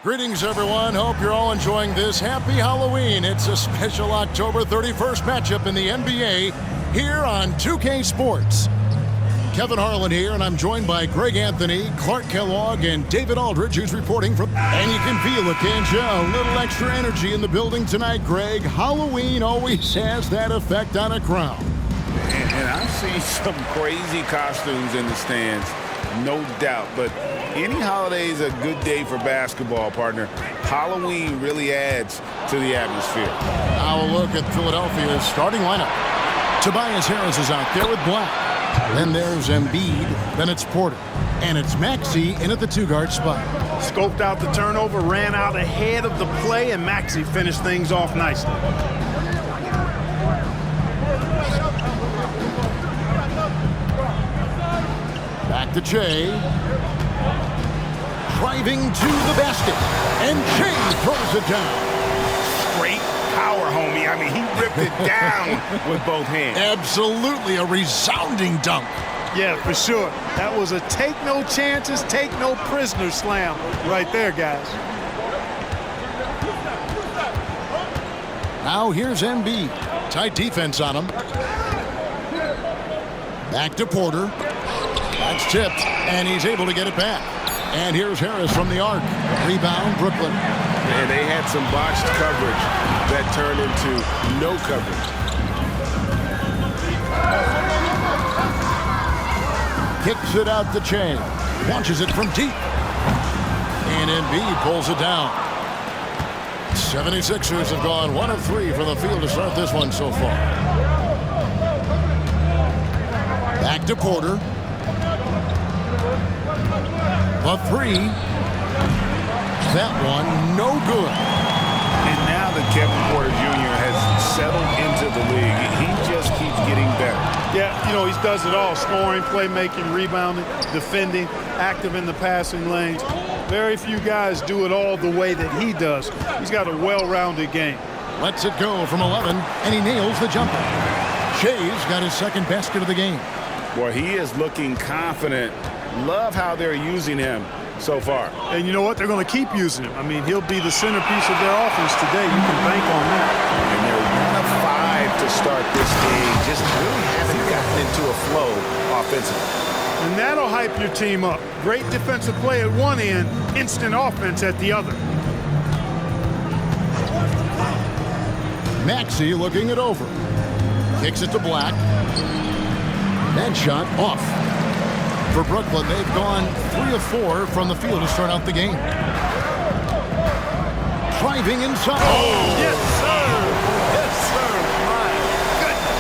Greetings, everyone. Hope you're all enjoying this. Happy Halloween. It's a special October 31st matchup in the NBA here on 2K Sports. Kevin Harlan here, and I'm joined by Greg Anthony, Clark Kellogg, and David Aldridge, who's reporting from... And you can feel it, can't you? A little extra energy in the building tonight, Greg. Halloween always has that effect on a crowd. And I've seen some crazy costumes in the stands, no doubt. But any holiday is a good day for basketball, partner. Halloween really adds to the atmosphere. Now a look at Philadelphia's starting lineup. Tobias Harris is out there with Black. Then there's Embiid, then it's Porter, and it's Maxey in at the two-guard spot. Scoped out the turnover, ran out ahead of the play, and Maxey finished things off nicely. Back to Jay. Driving to the basket, and Jay throws it down. Great power, homie. I mean, he ripped it down with both hands. Absolutely a resounding dunk. Yeah, for sure. That was a take no chances, take no prisoner slam right there, guys. Now here's Embiid. Tight defense on him. Back to Porter. That's tipped, and he's able to get it back. And here's Harris from the arc. Rebound, Brooklyn. And they had some botched coverage that turned into no coverage. Kicks it out the chain. Launches it from deep. And Embiid pulls it down. 76ers have gone 1 of 3 from the field to start this one so far. Back to Porter. A three. That one no good. And now that Kevin Porter Jr. has settled into the league, he just keeps getting better. Yeah, you know, he does it all. Scoring, playmaking, rebounding, defending, active in the passing lanes. Very few guys do it all the way that he does. He's got a well-rounded game. Lets it go from 11, and he nails the jumper. Shea's got his second basket of the game. Boy, he is looking confident. Love how they're using him so far. And you know what? They're going to keep using him. I mean, he'll be the centerpiece of their offense today. You can bank on that. And they're 1 of 5 to start this game. Just really haven't gotten into a flow offensively. And that'll hype your team up. Great defensive play at one end, instant offense at the other. Maxey looking it over. Kicks it to Black. That shot off. For Brooklyn, they've gone 3 of 4 from the field to start out the game. Driving inside. Oh, yes, sir. Yes, sir. My goodness.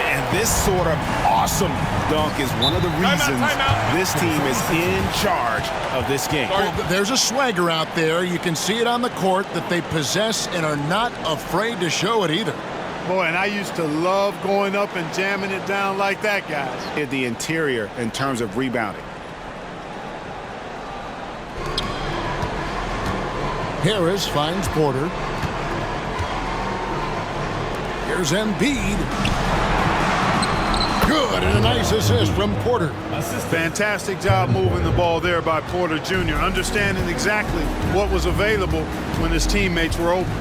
And this sort of awesome dunk is one of the reasons this team is in charge of this game. Oh, there's a swagger out there. You can see it on the court that they possess and are not afraid to show it either. Boy, and I used to love going up and jamming it down like that, guys. In the interior in terms of rebounding. Harris finds Porter. Here's Embiid. Good, and a nice assist from Porter. Fantastic job moving the ball there by Porter Jr., understanding exactly what was available when his teammates were open.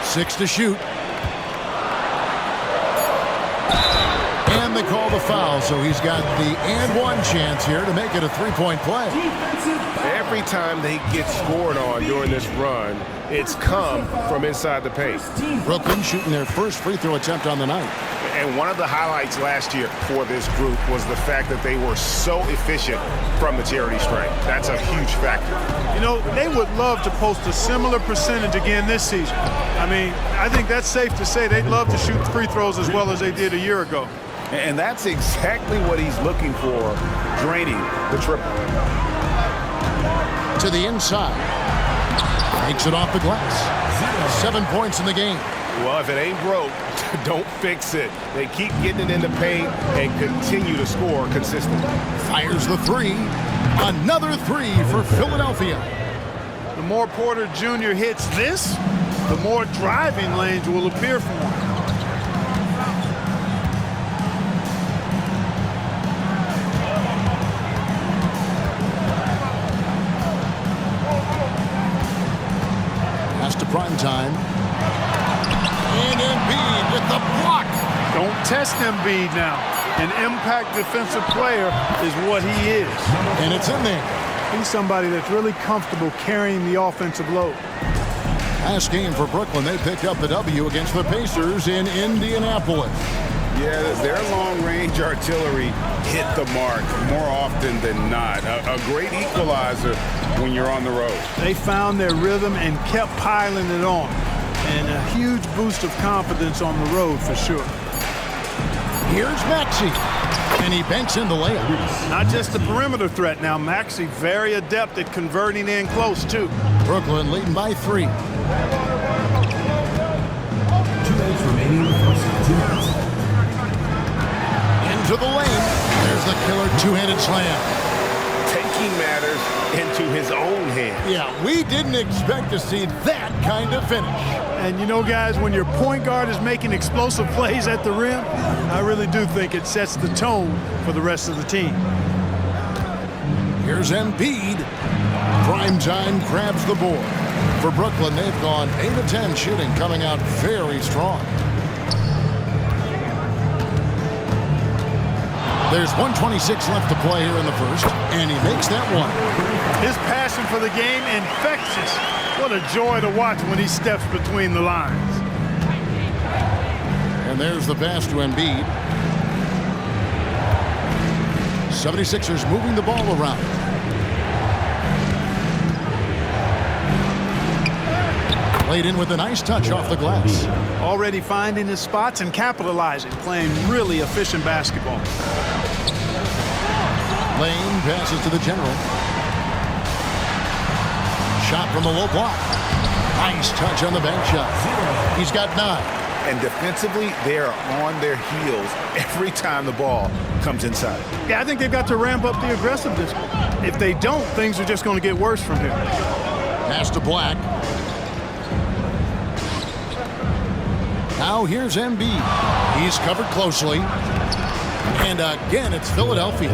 Six to shoot. And they call the foul, so he's got the and one chance here to make it a three-point play. Every time they get scored on during this run, it's come from inside the paint. Brooklyn shooting their first free throw attempt on the night. And one of the highlights last year for this group was the fact that they were so efficient from the charity stripe. That's a huge factor. You know, they would love to post a similar percentage again this season. I mean, I think that's safe to say they'd love to shoot free throws as well as they did a year ago. And that's exactly what he's looking for, draining the triple. To the inside. Takes it off the glass. 7 points in the game. Well, if it ain't broke, don't fix it. They keep getting it in the paint and continue to score consistently. Fires the three. Another three for Philadelphia. The more Porter Jr. hits this, the more driving lanes will appear for him. Pass to prime time. And Embiid with the block. Don't test Embiid now. An impact defensive player is what he is. And it's in there. He's somebody that's really comfortable carrying the offensive load. Last game for Brooklyn, they picked up the W against the Pacers in Indianapolis. Yeah, their long-range artillery hit the mark more often than not. A great equalizer when you're on the road. They found their rhythm and kept piling it on. And a huge boost of confidence on the road for sure. Here's Maxey. And he banks in the layup. Not just the perimeter threat now. Maxey very adept at converting in close, too. Brooklyn leading by 3. 2 minutes remaining in the first 2 minutes. Into the lane. There's the killer two-handed slam. Taking matters into his own hands. Yeah, we didn't expect to see that kind of finish. And you know, guys, when your point guard is making explosive plays at the rim, I really do think it sets the tone for the rest of the team. Here's Embiid. Primetime grabs the board. For Brooklyn, they've gone 8 of 10 shooting, coming out very strong. There's 1:26 left to play here in the first, and he makes that one. His passion for the game infectious. What a joy to watch when he steps between the lines. And there's the pass to Embiid. 76ers moving the ball around. Played in with a nice touch off the glass. Already finding his spots and capitalizing, playing really efficient basketball. Lane passes to the general. Shot from the low block. Nice touch on the bank shot. He's got 9. And defensively, they are on their heels every time the ball comes inside. Yeah, I think they've got to ramp up the aggressiveness. If they don't, things are just going to get worse from here. Pass to Black. Now here's Embiid. He's covered closely. And again, it's Philadelphia.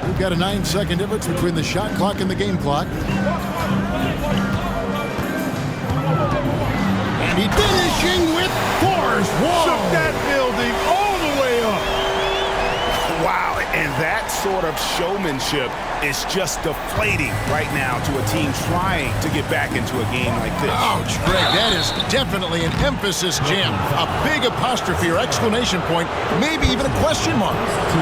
We've got a 9-second difference between the shot clock and the game clock. And he's finishing with force. Whoa! Shook that building all the way up. Wow, and that sort of showmanship is just deflating right now to a team trying to get back into a game like this. Ouch, Greg, that is definitely an emphasis jam. A big apostrophe or exclamation point, maybe even a question mark.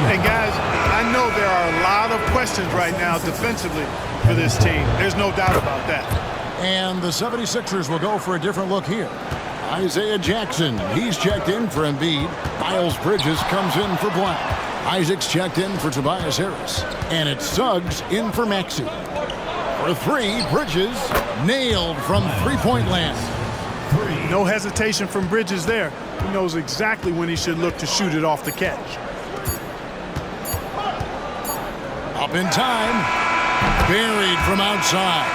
And guys, I know there are a lot of questions right now defensively for this team. There's no doubt about that. And the 76ers will go for a different look here. Isaiah Jackson, he's checked in for Embiid. Miles Bridges comes in for Black. Isaac's checked in for Tobias Harris. And it's Suggs in for Maxey. For 3, Bridges nailed from three-point land. No hesitation from Bridges there. He knows exactly when he should look to shoot it off the catch. Up in time. Buried from outside.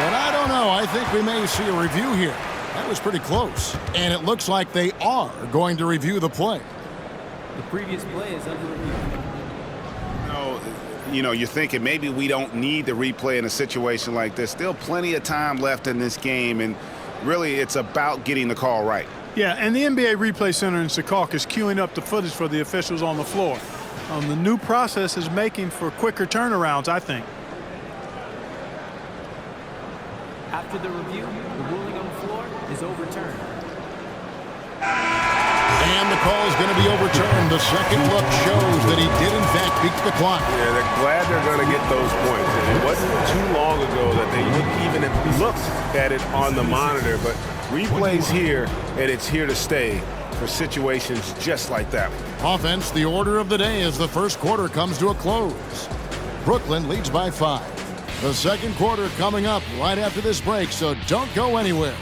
But I don't know. I think we may see a review here. That was pretty close. And it looks like they are going to review the play. The previous play is under review. You know, you're thinking maybe we don't need the replay in a situation like this. Still plenty of time left in this game, and really it's about getting the call right. Yeah, and the NBA Replay Center in Secaucus is queuing up the footage for the officials on the floor. The new process is making for quicker turnarounds, I think. After the review, the ruling on the floor is overturned. And the call is going to be overturned. The second look shows that he did, in fact, beat the clock. Yeah, they're glad they're going to get those points. And it wasn't too long ago that they even looked at it on the monitor. But replays here, and it's here to stay for situations just like that. Offense, the order of the day as the first quarter comes to a close. Brooklyn leads by 5. The second quarter coming up right after this break, so don't go anywhere.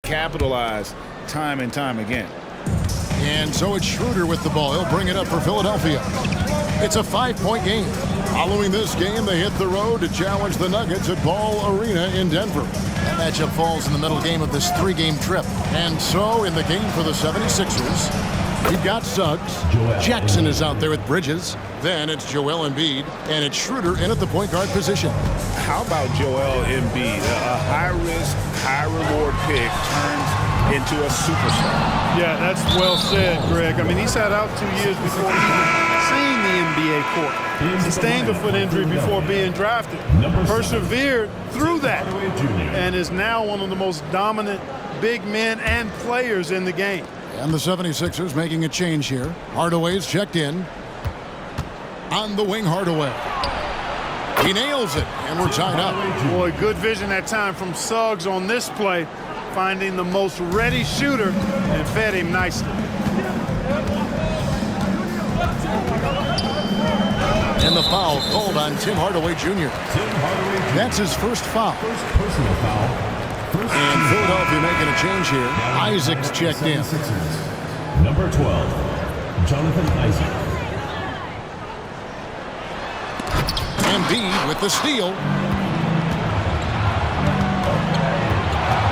capitalize time and time again. And so it's Schroeder with the ball. He'll bring it up for Philadelphia. It's a 5-point game. Following this game, they hit the road to challenge the Nuggets at Ball Arena in Denver. That matchup falls in the middle game of this 3-game trip. And so in the game for the 76ers, we've got Suggs. Jackson is out there with Bridges. Then it's Joel Embiid. And it's Schroeder in at the point guard position. How about Joel Embiid? A high-risk, high-reward pick turns into a superstar. Yeah, that's well said, Greg. I mean, he sat out 2 years before even seeing the NBA court. Sustained a foot injury before being drafted. Persevered through that and is now one of the most dominant big men and players in the game. And the 76ers making a change here. Hardaway's checked in. On the wing, Hardaway. He nails it, and we're tied up. Boy, good vision that time from Suggs on this play, finding the most ready shooter and fed him nicely. And the foul called on Tim Hardaway Jr. That's his first foul. Personal foul. And Philadelphia making a change here. Isaac's checked in. Number 12, Jonathan Isaac. Embiid with the steal.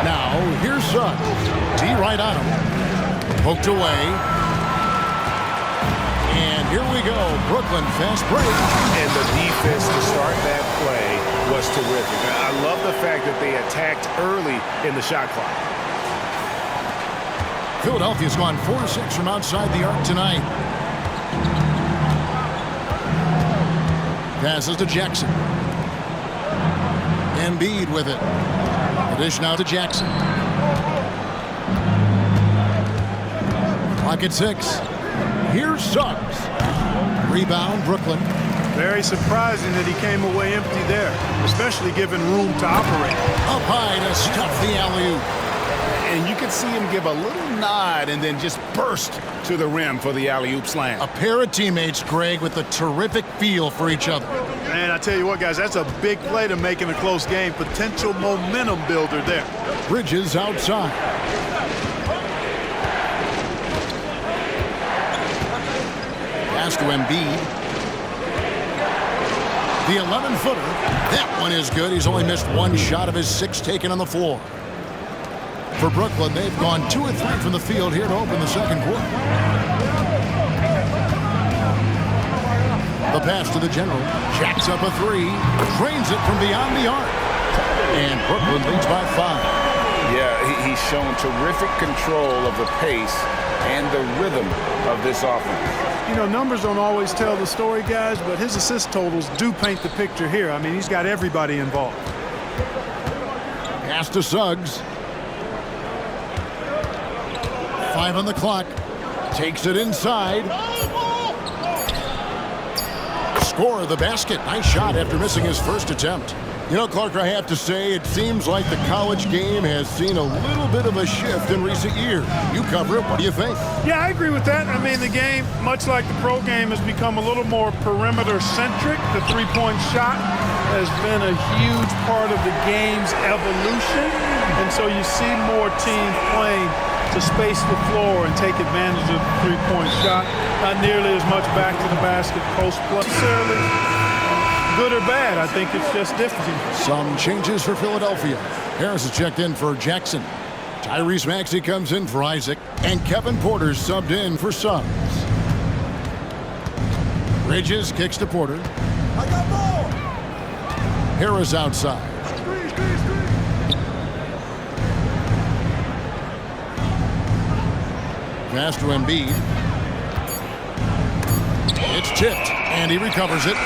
Now, here's Suggs. D right on him. Poked away. And here we go. Brooklyn fast break. And the defense to start that play was terrific. I love the fact that they attacked early in the shot clock. Philadelphia's gone 4-6 from outside the arc tonight. Passes to Jackson. Embiid with it. Dish now to Jackson. Clock at 6. Here's Suggs. Rebound, Brooklyn. Very surprising that he came away empty there, especially given room to operate. Up high to stuff the alley-oop. And you could see him give a little nod and then just burst to the rim for the alley-oop slam. A pair of teammates, Greg, with a terrific feel for each other. Man, I tell you what, guys, that's a big play to make in a close game. Potential momentum builder there. Bridges outside. Pass to Embiid. The 11-footer. That one is good. He's only missed one shot of his 6 taken on the floor. For Brooklyn, they've gone 2 of 3 from the field here to open the second quarter. The pass to the general. Jacks up a 3. Drains it from beyond the arc. And Brooklyn leads by 5. Yeah, he's shown terrific control of the pace and the rhythm of this offense. You know, numbers don't always tell the story, guys, but his assist totals do paint the picture here. I mean, he's got everybody involved. Pass to Suggs. 5 on the clock. Takes it inside. Score the basket. Nice shot after missing his first attempt. You know, Clark, I have to say, it seems like the college game has seen a little bit of a shift in recent years. You cover it. What do you think? Yeah, I agree with that. I mean, the game, much like the pro game, has become a little more perimeter-centric. The three-point shot has been a huge part of the game's evolution. And so you see more teams playing to space the floor and take advantage of the three-point shot. Not nearly as much back to the basket post-play. Necessarily good or bad, I think it's just different. Some changes for Philadelphia. Harris is checked in for Jackson. Tyrese Maxey comes in for Isaac. And Kevin Porter's subbed in for Suggs. Bridges kicks to Porter. I got ball. Harris outside. Pass to Embiid. It's tipped, and he recovers it.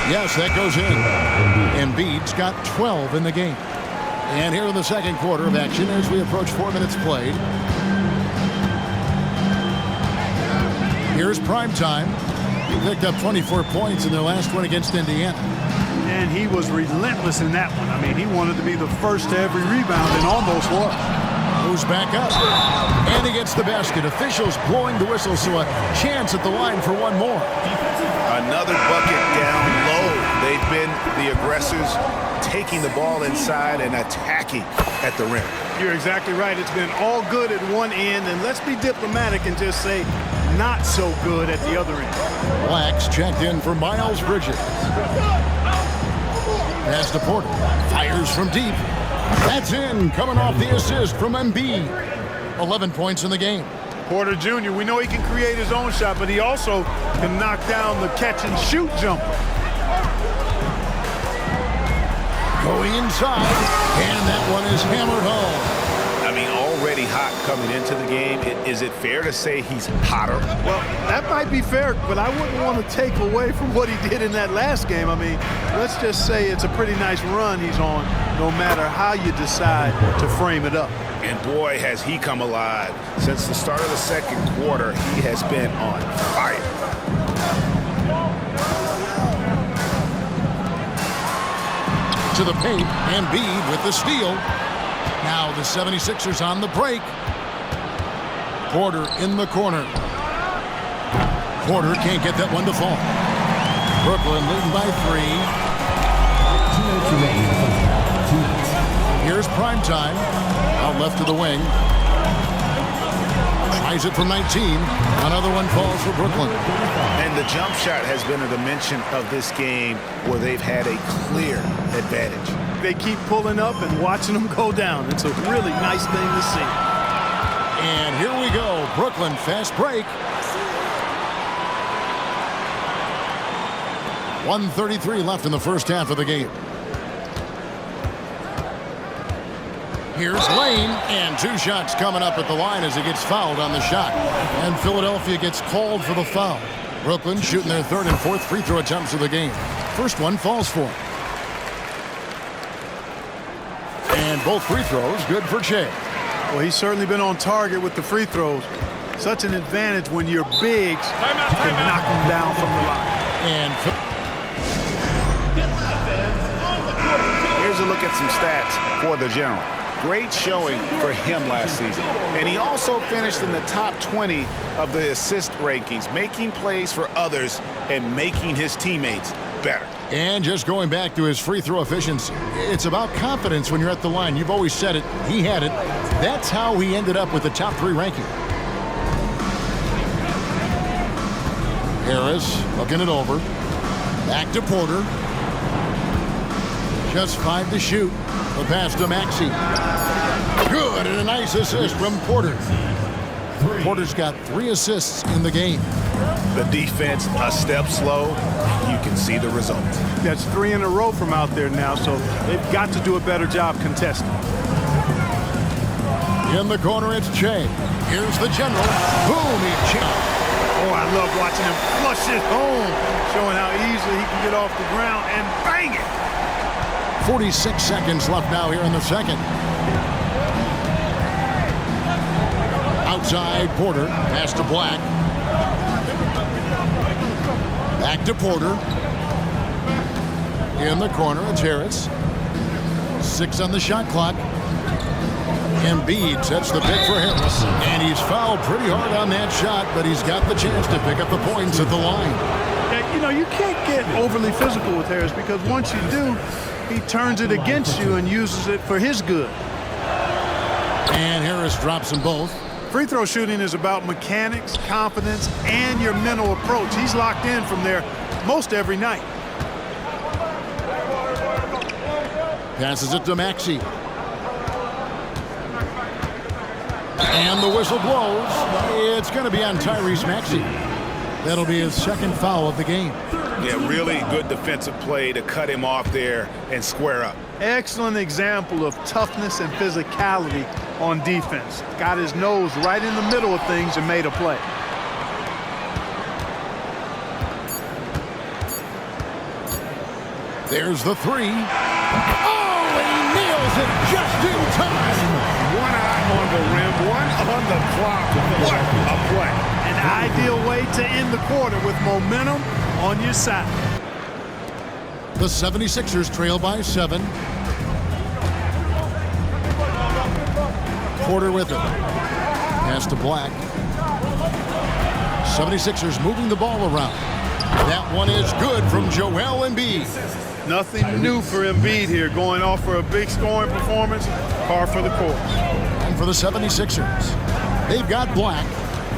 Yes, that goes in. Embiid's got 12 in the game. And here in the second quarter of action as we approach 4 minutes played. Here's prime time. He picked up 24 points in their last one against Indiana. And he was relentless in that one. I mean, he wanted to be the first to every rebound and almost was. Moves back up. And he gets the basket. Officials blowing the whistle, so a chance at the line for one more. Another bucket down low. They've been the aggressors, taking the ball inside and attacking at the rim. You're exactly right. It's been all good at one end, and let's be diplomatic and just say not so good at the other end. Black's checked in for Miles Bridges. Pass to Porter. Fires from deep. That's in, coming off the assist from Embiid. 11 points in the game. Porter Jr., we know he can create his own shot, but he also can knock down the catch-and-shoot jumper. Going inside, and that one is hammered home. I mean, already hot coming into the game. Is it fair to say he's hotter? Well, that might be fair, but I wouldn't want to take away from what he did in that last game. I mean, let's just say it's a pretty nice run he's on, no matter how you decide to frame it up. And boy, has he come alive. Since the start of the second quarter, he has been on fire. To the paint, Embiid with the steal. Now the 76ers on the break. Porter in the corner. Porter can't get that one to fall. Brooklyn leading by 3. 2 minutes remaining in the first half. 2 minutes. Here's prime time. Out left to the wing. Tries it from 19. Another one falls for Brooklyn. And the jump shot has been a dimension of this game where they've had a clear advantage. They keep pulling up and watching them go down. It's a really nice thing to see. And here we go. Brooklyn fast break. 1:33 left in the first half of the game. Here's Lane, and 2 shots coming up at the line as he gets fouled on the shot. And Philadelphia gets called for the foul. Brooklyn shooting their 3rd and 4th free throw attempts of the game. First one falls for. And both free throws good for Shea. Well, he's certainly been on target with the free throws. Such an advantage when your bigs can knock them down from the line. And Here's a look at some stats for the General. Great showing for him last season. And he also finished in the top 20 of the assist rankings, making plays for others and making his teammates better. And just going back to his free throw efficiency, it's about confidence when you're at the line. You've always said it. He had it. That's how he ended up with the top 3 ranking. Harris looking it over. Back to Porter. Just 5 to shoot. The pass to Maxey. Good, and a nice assist from Porter. Porter's got 3 assists in the game. The defense a step slow. You can see the result. That's 3 in a row from out there now, so they've got to do a better job contesting. In the corner, it's Che. Here's the General. Boom, he chipped. Oh, I love watching him flush it home, showing how easily he can get off the ground and bang it. 46 seconds left now here in the second. Outside, Porter. Pass to Black. Back to Porter. In the corner, it's Harris. 6 on the shot clock. Embiid sets the pick for Harris. And he's fouled pretty hard on that shot, but he's got the chance to pick up the points at the line. Yeah, you know, you can't get overly physical with Harris because once you do, he turns it against you and uses it for his good. And Harris drops them both. Free throw shooting is about mechanics, confidence, and your mental approach. He's locked in from there most every night. Passes it to Maxey. And the whistle blows. It's going to be on Tyrese Maxey. That'll be his 2nd foul of the game. Yeah, really good defensive play to cut him off there and square up. Excellent example of toughness and physicality on defense. Got his nose right in the middle of things and made a play. There's the 3. Oh, he nails it just in time. One eye on the rim, one on the clock. What a play. An ideal way to end the quarter with momentum on your side. The 76ers trail by 7. Porter with it. Pass to Black. 76ers moving the ball around. That one is good from Joel Embiid. Nothing new for Embiid here, going off for a big scoring performance, par for the course. And for the 76ers, they've got Black.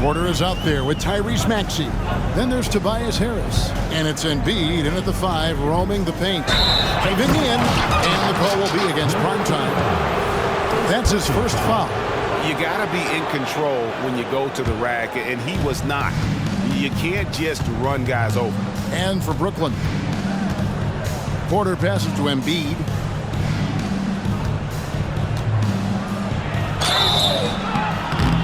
Porter is out there with Tyrese Maxey. Then there's Tobias Harris. And it's Embiid in at the 5, roaming the paint. Caving in, and the call will be against Primetime. That's his first foul. You got to be in control when you go to the rack, and he was not. You can't just run guys over. And for Brooklyn, Porter passes to Embiid.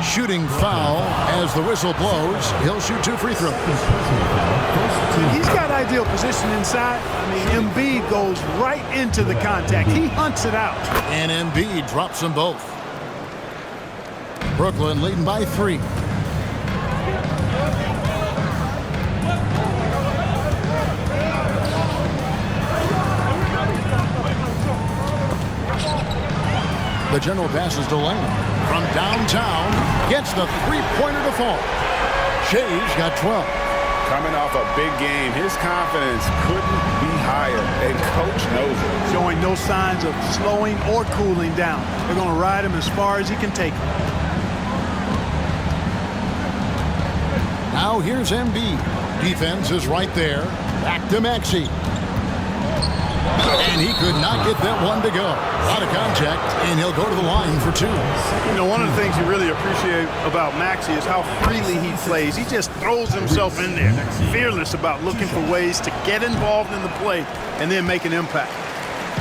Shooting foul as the whistle blows. He'll shoot 2 free throws. He's got ideal position inside. I mean, Embiid goes right into the contact. He hunts it out. And Embiid drops them both. Brooklyn leading by 3. The general passes to Lane. From downtown, gets the three-pointer to fall. Shea's got 12. Coming off a big game, his confidence couldn't be higher, and coach knows it. Showing no signs of slowing or cooling down. They're going to ride him as far as he can take him. Now here's Embiid. Defense is right there. Back to Maxey. And he could not get that one to go. Out of contact, and he'll go to the line for 2. You know, one of the things you really appreciate about Maxey is how freely he plays. He just throws himself in there, fearless about looking for ways to get involved in the play and then make an impact.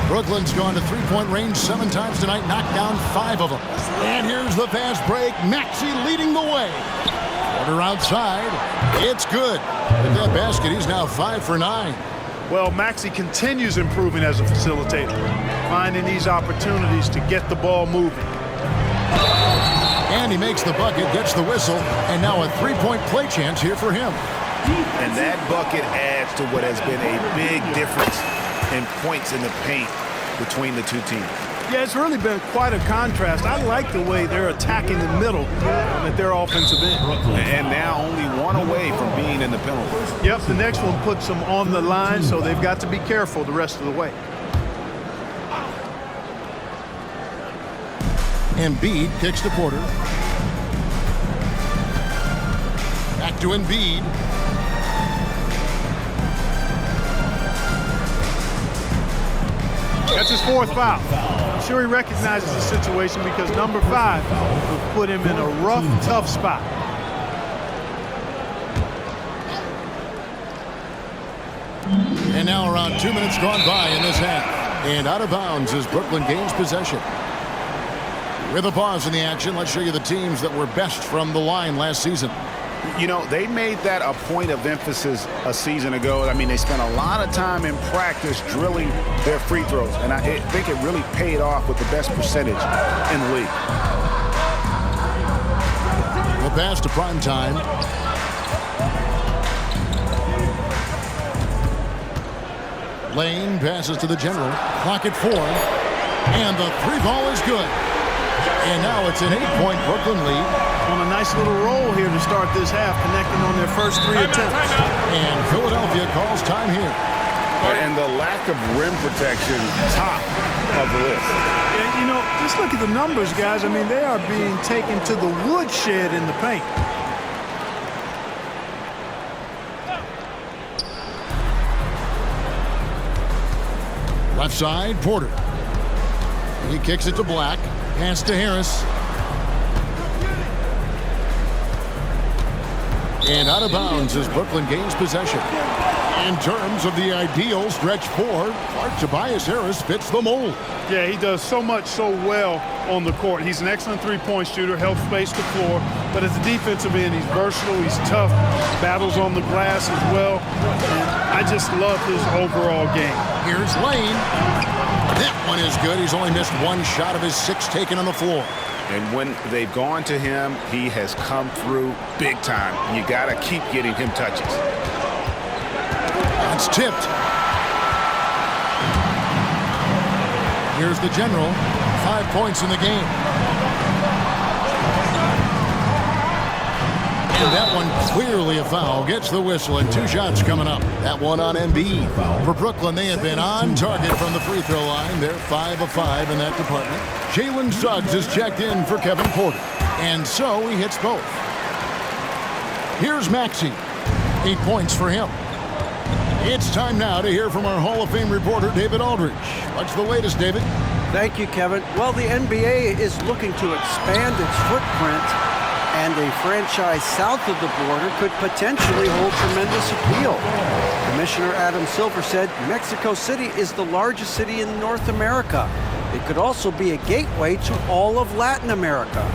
Brooklyn's gone to three-point range 7 times tonight, knocked down 5 of them. And here's the fast break. Maxey leading the way. Porter outside. It's good. With that basket, he's now 5 for 9. Well, Maxey continues improving as a facilitator, finding these opportunities to get the ball moving. And he makes the bucket, gets the whistle, and now a three-point play chance here for him. And that bucket adds to what has been a big difference in points in the paint between the two teams. Yeah, it's really been quite a contrast. I like the way they're attacking the middle at their offensive end. And now only one away from being in the penalty. Yep, the next one puts them on the line, so they've got to be careful the rest of the way. Embiid kicks to Porter. Back to Embiid. That's his 4th foul. I'm sure he recognizes the situation because number 5 will put him in a rough, tough spot. And now around 2 minutes gone by in this half. And out of bounds as Brooklyn gains possession. With a pause in the action, let's show you the teams that were best from the line last season. You know, they made that a point of emphasis a season ago. I mean, they spent a lot of time in practice drilling their free throws, and I think it really paid off with the best percentage in the league. The pass to Primetime. Lane passes to the general. Clock at 4. And the 3 ball is good. And now it's an 8-point Brooklyn lead. On a nice little roll here to start this half, connecting on their first 3 attempts. And Philadelphia calls time here. And the lack of rim protection, top of the list. And, you know, just look at the numbers, guys. I mean, they are being taken to the woodshed in the paint. Left side, Porter. He kicks it to Black. Pass to Harris. And out of bounds as Brooklyn gains possession. In terms of the ideal stretch 4, Tobias Harris fits the mold. Yeah, he does so much so well on the court. He's an excellent three-point shooter, helps space the floor. But as a defensive end, he's versatile, he's tough, battles on the glass as well. And I just love his overall game. Here's Lane. That one is good. He's only missed 1 shot of his 6 taken on the floor. And when they've gone to him, he has come through big time. You got to keep getting him touches. It's tipped. Here's the general. 5 points in the game. And That one clearly a foul. Gets the whistle, and 2 shots coming up. That one on Embiid. For Brooklyn, they have been on target from the free throw line. They're 5 of 5 in that department. Jalen Suggs is checked in for Kevin Porter. And so he hits both. Here's Maxey. 8 points for him. It's time now to hear from our Hall of Fame reporter, David Aldridge. What's the latest, David? Thank you, Kevin. Well, the NBA is looking to expand its footprint, and a franchise south of the border could potentially hold tremendous appeal. Commissioner Adam Silver said Mexico City is the largest city in North America. It could also be a gateway to all of Latin America.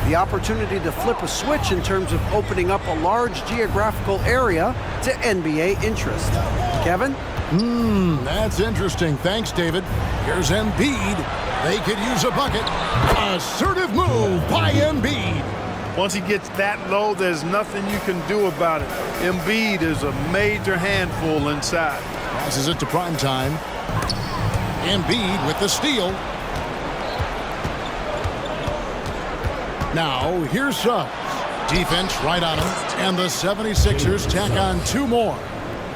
The opportunity to flip a switch in terms of opening up a large geographical area to NBA interest. Kevin? That's interesting. Thanks, David. Here's Embiid. They could use a bucket. Assertive move by Embiid. Once he gets that low, there's nothing you can do about it. Embiid is a major handful inside. Passes it to primetime. Embiid with the steal. Now, here's Suggs. Defense right on him, and the 76ers tack on 2 more.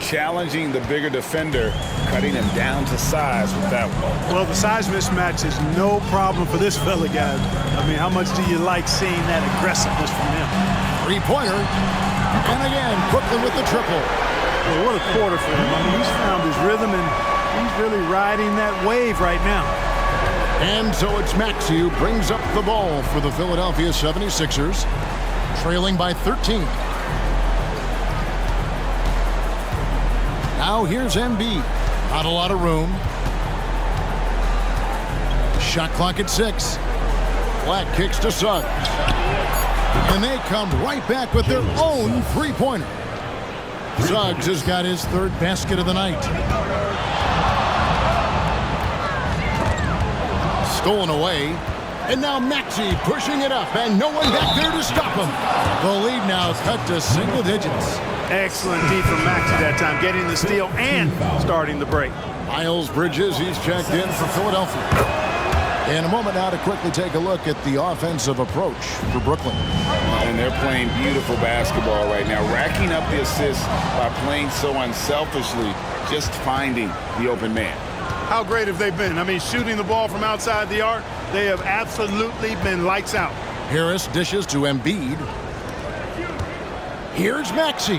Challenging the bigger defender, cutting him down to size with that one. Well, the size mismatch is no problem for this fella, guys. I mean, how much do you like seeing that aggressiveness from him? 3-pointer. And again, Brooklyn with the triple. Well, what a quarter for him. I mean, he's found his rhythm, and he's really riding that wave right now. And so it's Maxey who brings up the ball for the Philadelphia 76ers, trailing by 13. Now here's Embiid. Not a lot of room. Shot clock at 6. Black kicks to Suggs. And they come right back with their own 3-pointer. Suggs has got his 3rd basket of the night. Stolen away. And now Maxey pushing it up, and no one back there to stop him. The lead now cut to single digits. Excellent D from Maxey that time, getting the steal and starting the break. Miles Bridges, he's checked in for Philadelphia. In a moment now to quickly take a look at the offensive approach for Brooklyn. And they're playing beautiful basketball right now, racking up the assists by playing so unselfishly, just finding the open man. How great have they been? I mean, shooting the ball from outside the arc, they have absolutely been lights out. Harris dishes to Embiid. Here's Maxey.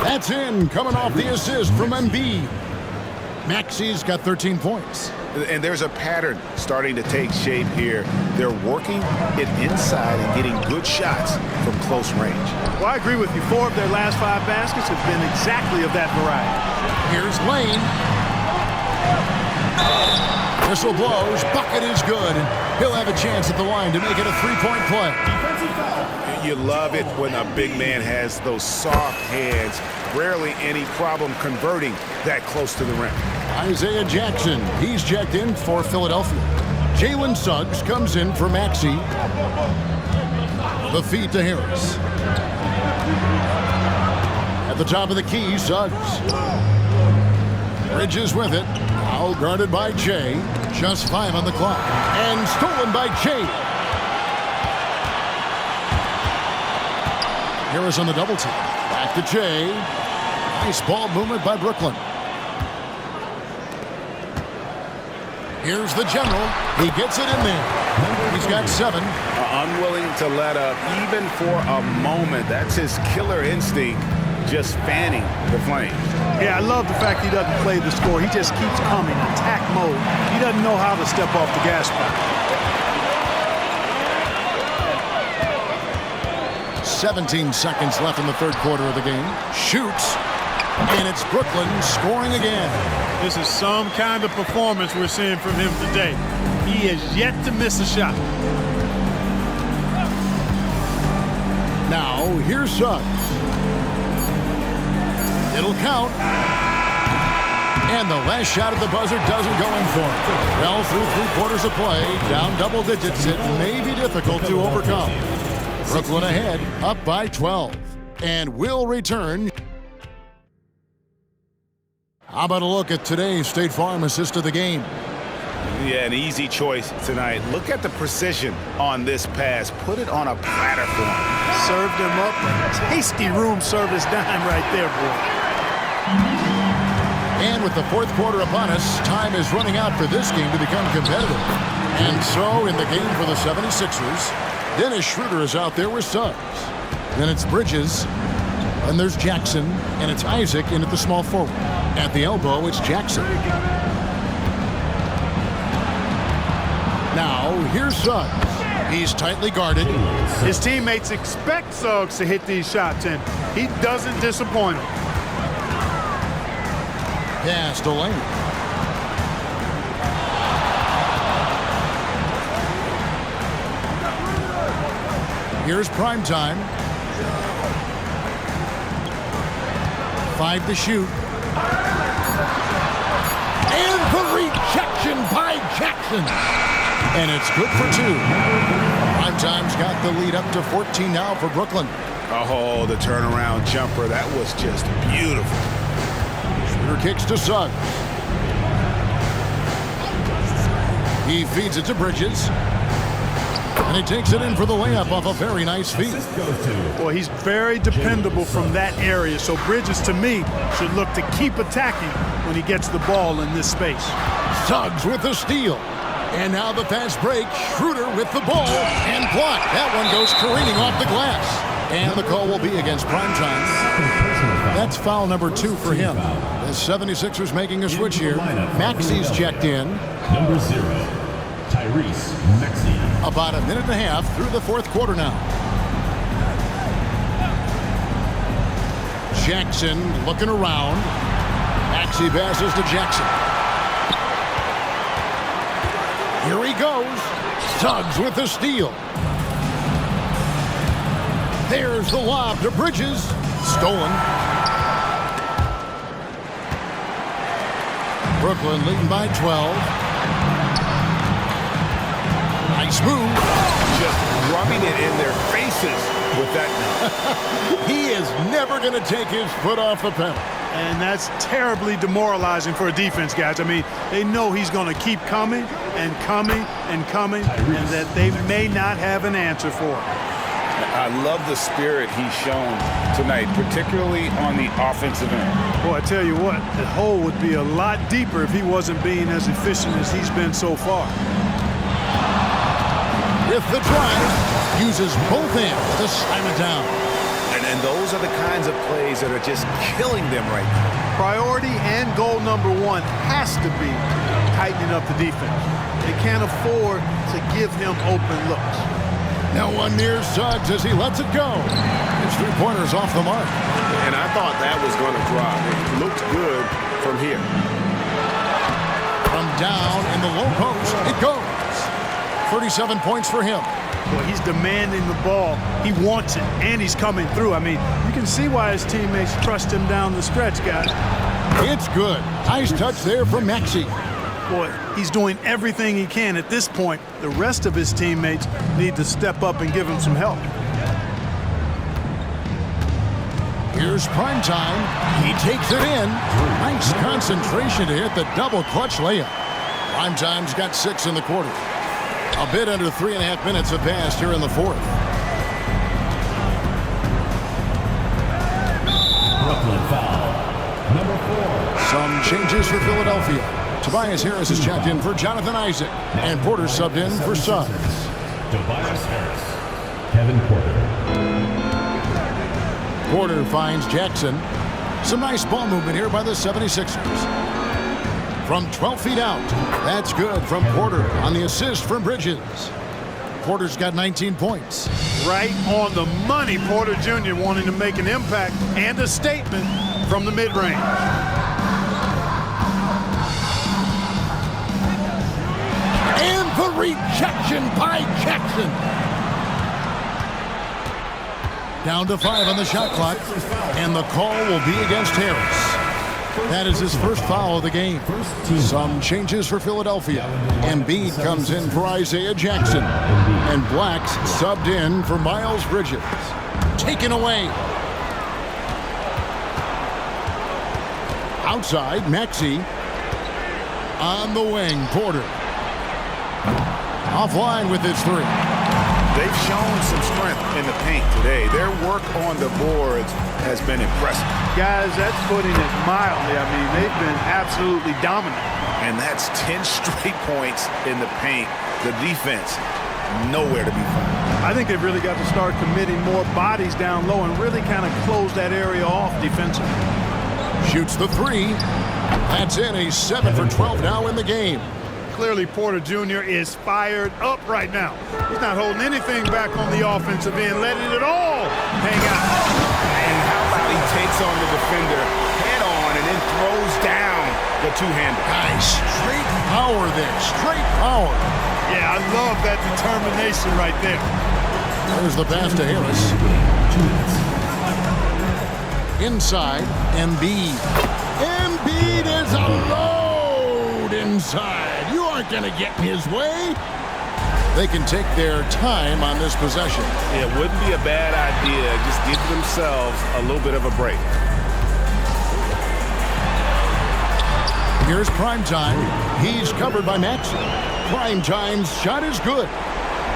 That's in, coming off the assist from Embiid. Maxey's got 13 points. And there's a pattern starting to take shape here. They're working it inside and getting good shots from close range. Well, I agree with you. 4 of their last 5 baskets have been exactly of that variety. Here's Lane. Whistle blows. Bucket is good. And he'll have a chance at the line to make it a 3-point play. You love it when a big man has those soft hands. Rarely any problem converting that close to the rim. Isaiah Jackson, he's checked in for Philadelphia. Jalen Suggs comes in for Maxey. The feed to Harris. At the top of the key, Suggs. Bridges with it. Now guarded by Jay. Just 5 on the clock. And stolen by Jay. Harris on the double team. Back to Jay. Nice ball movement by Brooklyn. Here's the general. He gets it in there. He's got 7. Unwilling to let up even for a moment. That's his killer instinct, just fanning the flames. Yeah, I love the fact he doesn't play the score. He just keeps coming, attack mode. He doesn't know how to step off the gas pedal. 17 seconds left in the 3rd quarter of the game. Shoots. And it's Brooklyn scoring again. This is some kind of performance we're seeing from him today. He has yet to miss a shot. Now, here's Suggs. It'll count. And the last shot at the buzzer doesn't go in for him. Well, through 3 quarters of play, down double digits, it may be difficult to overcome. Brooklyn ahead, up by 12. And we'll return. How about a look at today's State Farm assist of the game? Yeah, an easy choice tonight. Look at the precision on this pass. Put it on a platter for him. Served him up a tasty room service dime right there, boy. And with the fourth quarter upon us, time is running out for this game to become competitive. And so in the game for the 76ers, Dennis Schroeder is out there with Suggs. Then it's Bridges, and there's Jackson, and it's Isaac in at the small forward. At the elbow, it's Jackson. Now, here's Suggs. He's tightly guarded. His teammates expect Suggs to hit these shots, and he doesn't disappoint them. Pass to Lane. Here's prime time. 5 to shoot. And the rejection by Jackson. And it's good for 2. Prime time's got the lead up to 14 now for Brooklyn. Oh, the turnaround jumper. That was just beautiful. Schroeder kicks to Suggs. He feeds it to Bridges. And he takes it in for the layup off a very nice feed. Well, he's very dependable from that area, so Bridges, to me, should look to keep attacking when he gets the ball in this space. Suggs with the steal. And now the fast break. Schroeder with the ball and blocked. That one goes careening off the glass. And the call will be against primetime. That's foul number 2 for him. The 76ers making a switch here. Maxey's checked in. Number 0, Tyrese Maxey. About a minute and a half through the fourth quarter now. Jackson looking around. Maxey passes to Jackson. Here he goes. Suggs with the steal. There's the lob to Bridges. Stolen. Brooklyn leading by 12. Nice move. Just rubbing it in their faces with that. He is never going to take his foot off the pedal. And that's terribly demoralizing for a defense, guys. I mean, they know he's going to keep coming and coming and coming, and that they may not have an answer for it. I love the spirit he's shown tonight, particularly on the offensive end. Boy, I tell you what, the hole would be a lot deeper if he wasn't being as efficient as he's been so far. With the drive, uses both hands to slam it down. And those are the kinds of plays that are just killing them right now. Priority and goal number 1 has to be tightening up the defense. They can't afford to give him open looks. Now one near Suggs as he lets it go. His 3-pointer's off the mark. And I thought that was going to drop. It looked good from here. From down in the low post, it goes. 37 points for him. Well, he's demanding the ball. He wants it, and he's coming through. I mean, you can see why his teammates trust him down the stretch, guys. It's good. Nice touch there from Maxey. Boy, he's doing everything he can at this point. The rest of his teammates need to step up and give him some help. Here's prime time. He takes it in. Nice concentration to hit the double clutch layup. Prime time's got 6 in the quarter. A bit under 3.5 minutes have passed here in the fourth. Brooklyn foul. Number 4. Some changes for Philadelphia. Tobias Harris is checked in for Jonathan Isaac. And Porter subbed in for Suggs. Tobias Harris. Kevin Porter. Porter finds Jackson. Some nice ball movement here by the 76ers. From 12 feet out. That's good from Porter on the assist from Bridges. Porter's got 19 points. Right on the money, Porter Jr. wanting to make an impact and a statement from the mid-range. And the rejection by Jackson. Down to 5 on the shot clock. And the call will be against Harris. That is his first foul of the game. Some changes for Philadelphia. Embiid comes in for Isaiah Jackson. And Black's subbed in for Miles Bridges. Taken away. Outside, Maxey. On the wing, Porter. Offline with his three. They've shown some strength in the paint today. Their work on the boards has been impressive. Guys, that's putting it mildly. I mean, they've been absolutely dominant. And that's 10 straight points in the paint. The defense, nowhere to be found. I think they've really got to start committing more bodies down low and really kind of close that area off defensively. Shoots the three. That's in. He's 7 for 12 now in the game. Clearly, Porter Jr. is fired up right now. He's not holding anything back on the offensive end, letting it all hang out. And how about he takes on the defender head on and then throws down the two-hander. Nice. Straight power there. Straight power. Yeah, I love that determination right there. There's the pass to Harris. Inside, Embiid. Embiid is a load inside. You aren't going to get in his way. They can take their time on this possession. It wouldn't be a bad idea. Just give themselves a little bit of a break. Here's Primetime. He's covered by Maxey. Primetime's shot is good.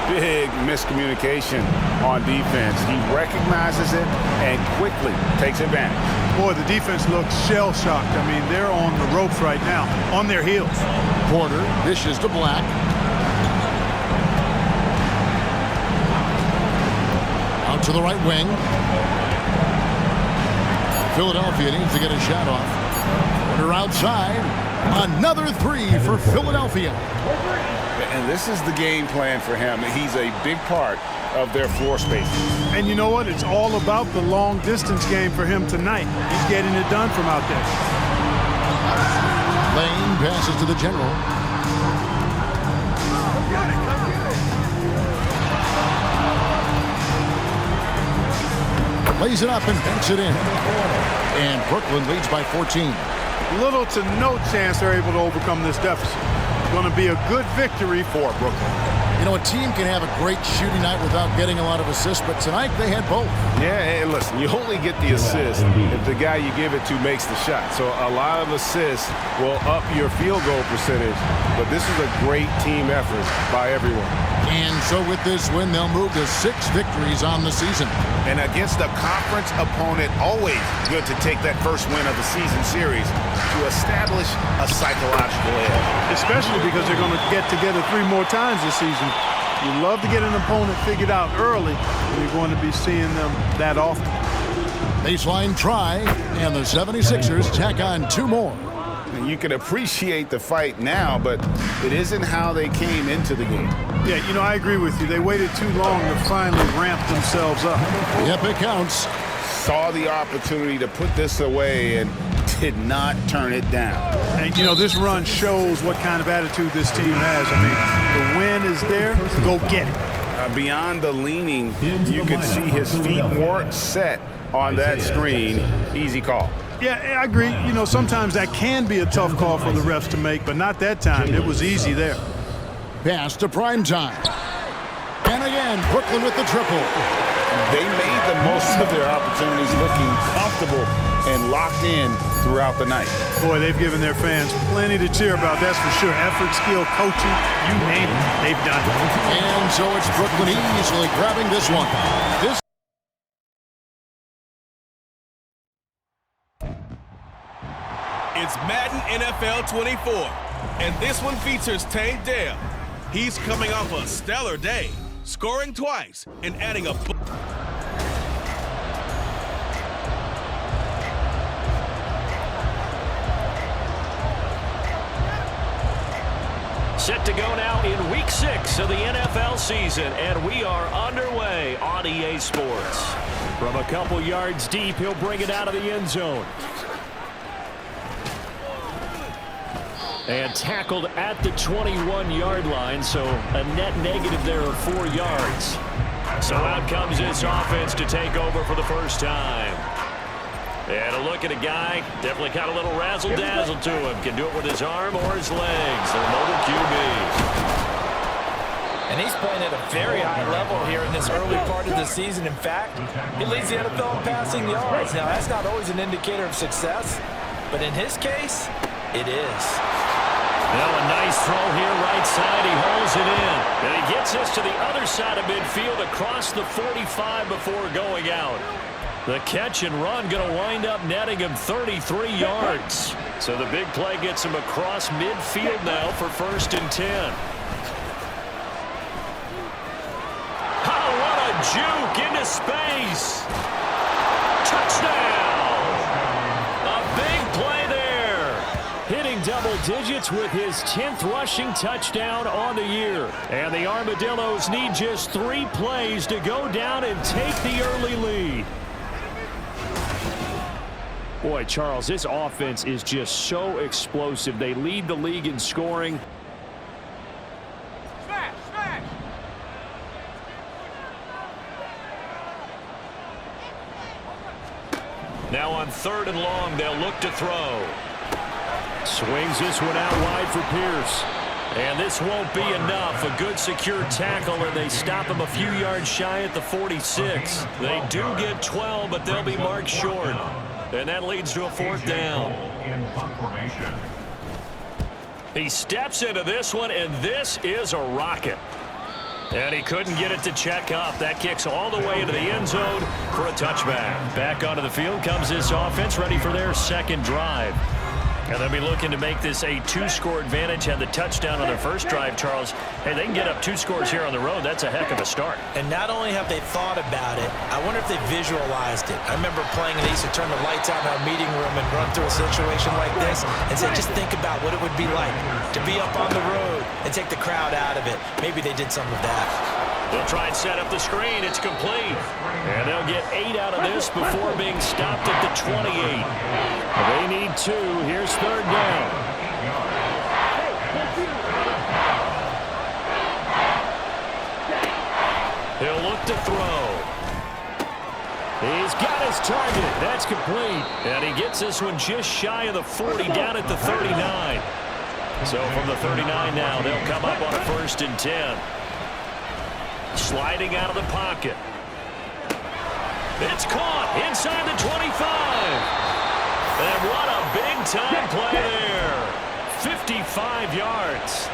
Big miscommunication on defense. He recognizes it and quickly takes advantage. Boy, the defense looks shell-shocked. I mean, they're on the ropes right now, on their heels. Porter dishes to Black. Out to the right wing. Philadelphia needs to get a shot off. Porter outside. Another three for Philadelphia. And this is the game plan for him. He's a big part of their floor space. And you know what? It's all about the long-distance game for him tonight. He's getting it done from out there. Lane passes to the general. Lays it up and banks it in. And Brooklyn leads by 14. Little to no chance they're able to overcome this deficit. It's going to be a good victory for Brooklyn. You know, a team can have a great shooting night without getting a lot of assists, but tonight they had both. Yeah, and listen, you only get the assist if the guy you give it to makes the shot. So a lot of assists will up your field goal percentage, but this is a great team effort by everyone. And so with this win, they'll move to 6 victories on the season. And against a conference opponent, always good to take that first win of the season series to establish a psychological edge. Especially because they're going to get together 3 more times this season. You love to get an opponent figured out early, and you're going to be seeing them that often. Baseline try, and the 76ers tack on 2 more. And you can appreciate the fight now, but it isn't how they came into the game. Yeah, you know, I agree with you. They waited too long to finally ramp themselves up. Yep, it counts. Saw the opportunity to put this away and did not turn it down. And, you know, this run shows what kind of attitude this team has. I mean, the win is there. Go get it. Beyond the leaning, you could see his feet weren't set on that screen. Easy call. Yeah, I agree. You know, sometimes that can be a tough call for the refs to make, but not that time. It was easy there. Pass to Primetime. And again, Brooklyn with the triple. They made the most of their opportunities, looking comfortable and locked in throughout the night. Boy, they've given their fans plenty to cheer about, that's for sure. Effort, skill, coaching, you name it, they've done it. And so it's Brooklyn easily grabbing this one. It's Madden NFL 24, and this one features Tank Dell. He's coming off a stellar day, scoring twice and adding a... Set to go now in Week 6 of the NFL season, and we are underway on EA Sports. From a couple yards deep, he'll bring it out of the end zone. And tackled at the 21-yard line, so a net negative there of 4 yards. So out comes this offense to take over for the first time. And a look at a guy, definitely got a little razzle-dazzle to him. Can do it with his arm or his legs. They're mobile QBs. And he's playing at a very high level here in this early part of the season. In fact, he leads the NFL in passing yards. Now, that's not always an indicator of success, but in his case, it is. Now a nice throw here, right side. He holds it in. And he gets this to the other side of midfield across the 45 before going out. The catch and run going to wind up netting him 33 yards. So the big play gets him across midfield now for 1st and 10. Oh, what a juke into space. Touchdown. A big play there. Hitting double digits with his 10th rushing touchdown on the year. And the Armadillos need just 3 plays to go down and take the early lead. Boy, Charles, this offense is just so explosive. They lead the league in scoring. Smash, smash. Now on 3rd and long, they'll look to throw. Swings this one out wide for Pierce. And this won't be enough. A good secure tackle, and they stop him a few yards shy at the 46. They do get 12, but they'll be marked short. And that leads to a 4th down. He steps into this one, and this is a rocket. And he couldn't get it to check up. That kicks all the way into the end zone for a touchback. Back onto the field comes this offense, ready for their 2nd drive. And they'll be looking to make this a 2-score advantage. Had the touchdown on their first drive, Charles. Hey, they can get up 2 scores here on the road. That's a heck of a start. And not only have they thought about it, I wonder if they visualized it. I remember playing, and they used to turn the lights out in our meeting room and run through a situation like this and say, just think about what it would be like to be up on the road and take the crowd out of it. Maybe they did some of that. They'll try and set up the screen. It's complete. And they'll get 8 out of this before being stopped at the 28. They need 2. Here's 3rd down. He'll look to throw. He's got his target. That's complete. And he gets this one just shy of the 40, down at the 39. So from the 39 now, they'll come up on a 1st and 10. Sliding out of the pocket. It's caught inside the 25. And what a big-time play there. 55 yards.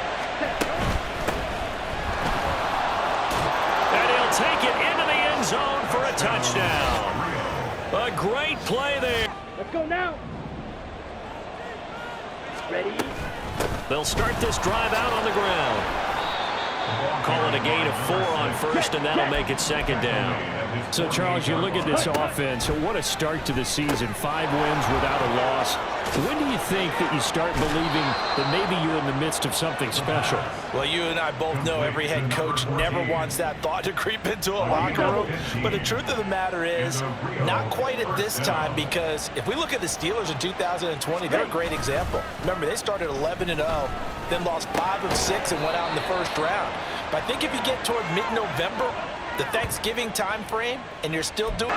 And he'll take it into the end zone for a touchdown. A great play there. Let's go now. Ready? They'll start this drive out on the ground. Call it a gain of 4 on 1st, and that'll make it 2nd down. So, Charles, you look at this offense. What a start to the season. 5 wins without a loss. When do you think that you start believing that maybe you're in the midst of something special? Well, you and I both know every head coach never wants that thought to creep into a locker room. But the truth of the matter is, not quite at this time, because if we look at the Steelers in 2020, they're a great example. Remember, they started 11-0, then lost 5 of 6 and went out in the 1st round. But I think if you get toward mid-November, the Thanksgiving time frame, and you're still doing...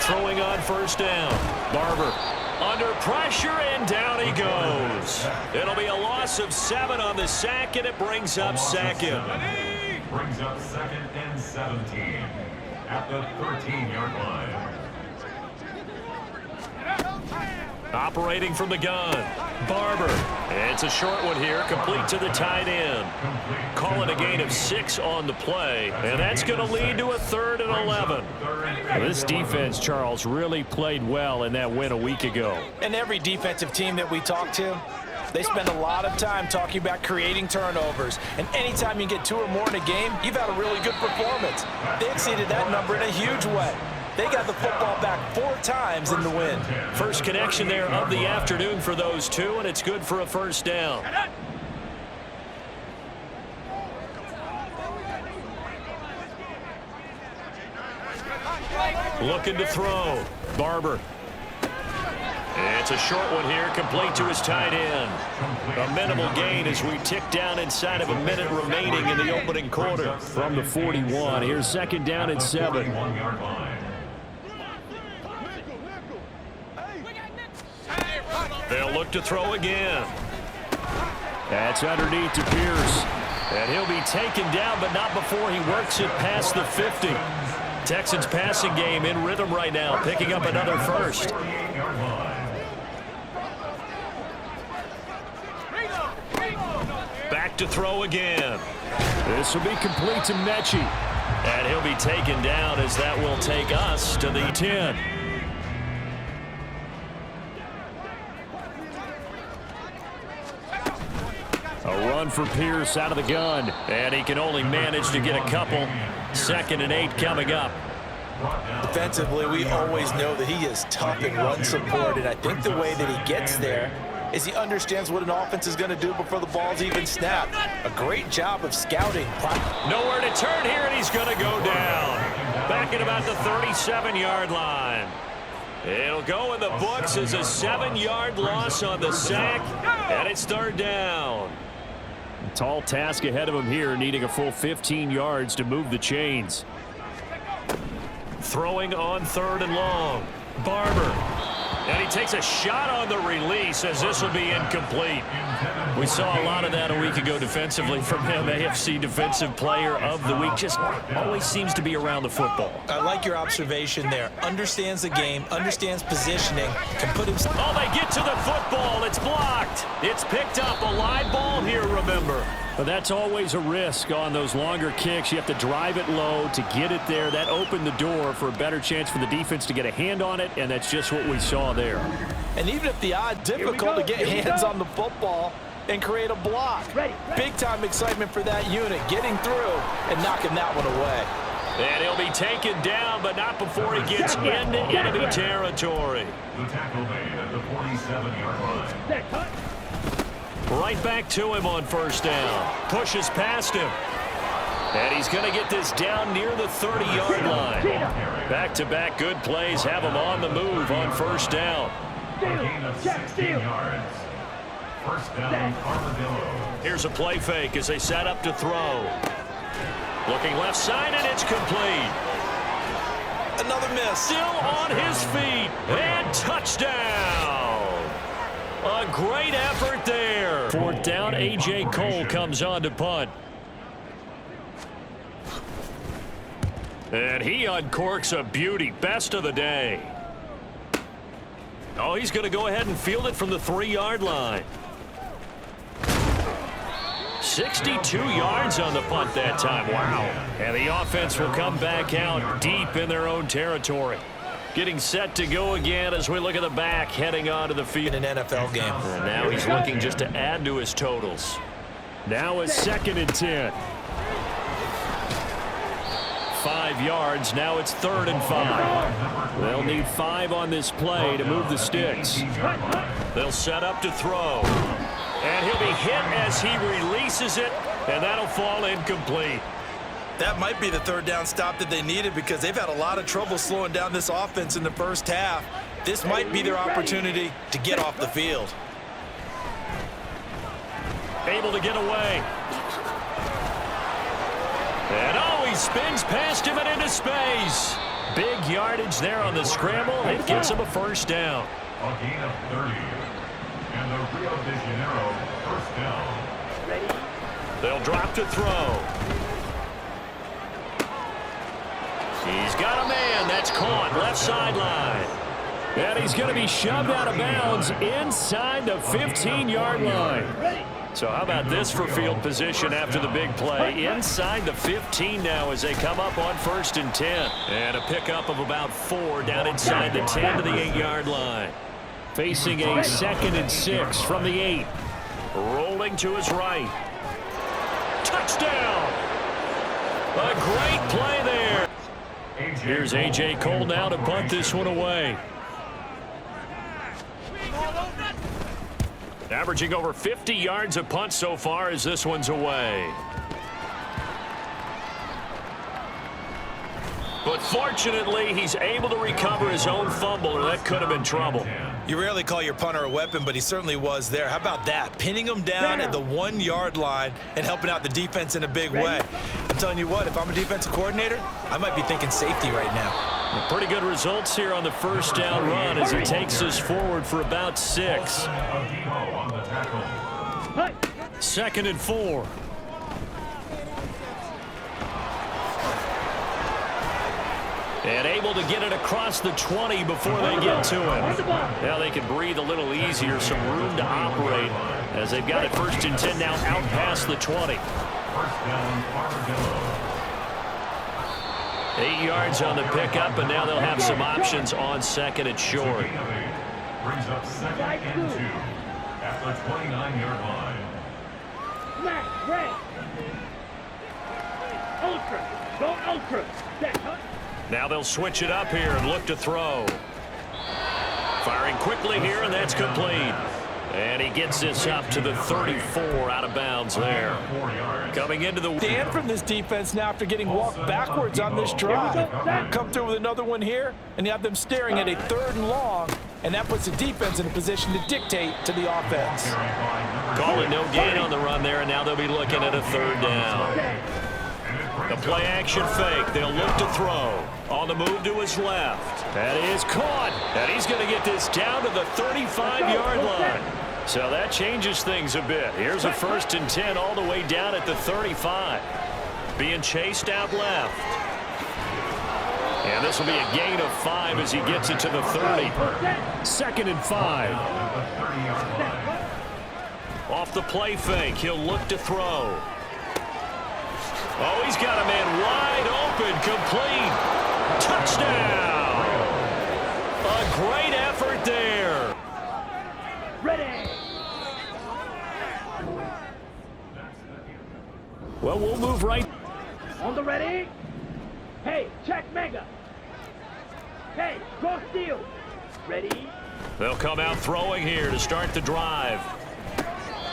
Throwing on 1st down. Barber under pressure, and down he goes. It'll be a loss of 7 on the sack, and it brings up 2nd. Brings up 2nd and 17 at the 13-yard line. Operating from the gun. Barber. It's a short one here, complete to the tight end. Call it a gain of 6 on the play, and that's going to lead to a 3rd and 11. This defense, Charles, really played well in that win a week ago. And every defensive team that we talk to, they spend a lot of time talking about creating turnovers. And anytime you get 2 or more in a game, you've had a really good performance. They exceeded that number in a huge way. They got the football back 4 times in the win. First connection there of the afternoon for those 2, and it's good for a 1st down. Looking to throw. Barber. It's a short one here, complete to his tight end. A minimal gain as we tick down inside of a minute remaining in the opening quarter. From the 41, here's 2nd down and 7. They'll look to throw again. That's underneath to Pierce. And he'll be taken down, but not before he works it past the 50. Texans passing game in rhythm right now, picking up another first. Back to throw again. This will be complete to Mechie. And he'll be taken down as that will take us to the 10. A run for Pierce out of the gun. And he can only manage to get a couple. 2nd and 8 coming up. Defensively, we always know that he is tough in run support, and I think the way that he gets there is he understands what an offense is going to do before the ball's even snapped. A great job of scouting. Nowhere to turn here, and he's going to go down. Back at about the 37-yard line. It'll go in the books as a 7-yard loss on the sack, and it's 3rd down. Tall task ahead of him here, needing a full 15 yards to move the chains. Throwing on 3rd and long. Barber. And he takes a shot on the release as this will be incomplete. We saw a lot of that a week ago defensively from him. AFC Defensive Player of the Week. Just always seems to be around the football. I like your observation there. Understands the game, understands positioning, can put himself... Oh, they get to the football. It's blocked. It's picked up. A live ball here, remember. But that's always a risk on those longer kicks. You have to drive it low to get it there. That opened the door for a better chance for the defense to get a hand on it, and that's just what we saw there. And even if the odd, difficult to get hands on the football and create a block. Big-time excitement for that unit, getting through and knocking that one away. And he'll be taken down, but not before he gets into enemy territory. The tackle made at the 47-yard line. Right back to him on 1st down. Pushes past him. And he's going to get this down near the 30-yard line. Back-to-back good plays have him on the move on 1st down. Gain of 16 yards. 1st down, Armadillo. Here's a play fake as they set up to throw. Looking left side, and it's complete. Another miss. Still on his feet. And touchdown. A great effort there. 4th down, A.J. Cole comes on to punt. And he uncorks a beauty. Best of the day. Oh, he's going to go ahead and field it from the 3-yard line. 62 yards on the punt that time. Wow. And the offense will come back out deep in their own territory. Getting set to go again as we look at the back heading onto the field. In an NFL game. And now he's looking just to add to his totals. Now it's 2nd and 10. 5 yards. Now it's 3rd and 5. They'll need 5 on this play to move the sticks. They'll set up to throw. And he'll be hit as he releases it, and that'll fall incomplete. That might be the 3rd down stop that they needed because they've had a lot of trouble slowing down this offense in the 1st half. This might be their opportunity to get off the field. Able to get away. And oh, he spins past him and into space. Big yardage there on the scramble. It gets him a 1st down. A gain of 30. And the Rio de Janeiro 1st down. They'll drop to throw. He's got a man. That's caught left sideline. And he's going to be shoved out of bounds inside the 15-yard line. So how about this for field position after the big play? Inside the 15 now as they come up on 1st and 10. And a pickup of about 4 down inside the 10 to the 8-yard line. Facing a 2nd and 6 from the 8. Rolling to his right. Touchdown! A great play there. Here's A.J. Cole now to punt this one away. Averaging over 50 yards a punt so far as this one's away. But fortunately, he's able to recover his own fumble, or that could have been trouble. You rarely call your punter a weapon, but he certainly was there. How about that? Pinning him down at the 1-yard line and helping out the defense in a big way. I'm telling you what, if I'm a defensive coordinator, I might be thinking safety right now. Pretty good results here on the 1st down run as he takes us forward for about 6. 2nd and 4. And able to get it across the 20 before they get to him. Now they can breathe a little easier, some room to operate as they've got it 1st and 10 now out past the 20. 8 yards on the pickup, and now they'll have some options on 2nd and short. Brings up 2nd and 2 at the 29-yard line. Smash, red. Ultra. Go ultra. Set, huh? Now they'll switch it up here and look to throw. Firing quickly here, and that's complete. And he gets this up to the 34 out of bounds there. Coming into the stand from this defense now after getting walked backwards on this drive. Come through with another one here, and you have them staring at a 3rd and long, and that puts the defense in a position to dictate to the offense. Call it no gain on the run there, and now they'll be looking at a 3rd down. The play action fake. They'll look to throw. On the move to his left. That is caught. And he's going to get this down to the 35-yard line. So that changes things a bit. Here's a 1st and 10 all the way down at the 35. Being chased out left. And this will be a gain of 5 as he gets it to the 30. 2nd and 5. Off the play fake. He'll look to throw. Oh, he's got a man wide open, complete. Touchdown! A great effort there. Ready. Well, we'll move right. On the ready. Hey, check mega. Hey, cross steal. Ready. They'll come out throwing here to start the drive.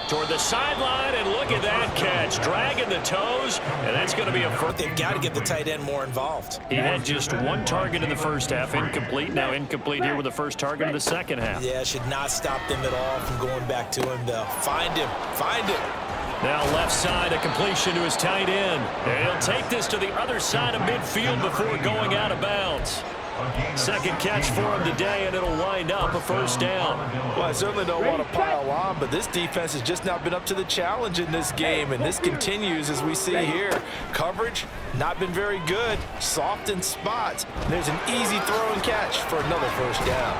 Toward the sideline, and look at that catch. Dragging the toes, and that's going to be a first. They've got to get the tight end more involved. He had just 1 target in the first half, incomplete. Now incomplete here with the first target of the second half. Yeah, should not stop them at all from going back to him, though. Find him. Find him. Now left side, a completion to his tight end. And he'll take this to the other side of midfield before going out of bounds. Second catch for him today, and it'll wind up a 1st down. Well, I certainly don't want to pile on, but this defense has just not been up to the challenge in this game, and this continues as we see here. Coverage, not been very good. Soft in spots. There's an easy throw and catch for another 1st down.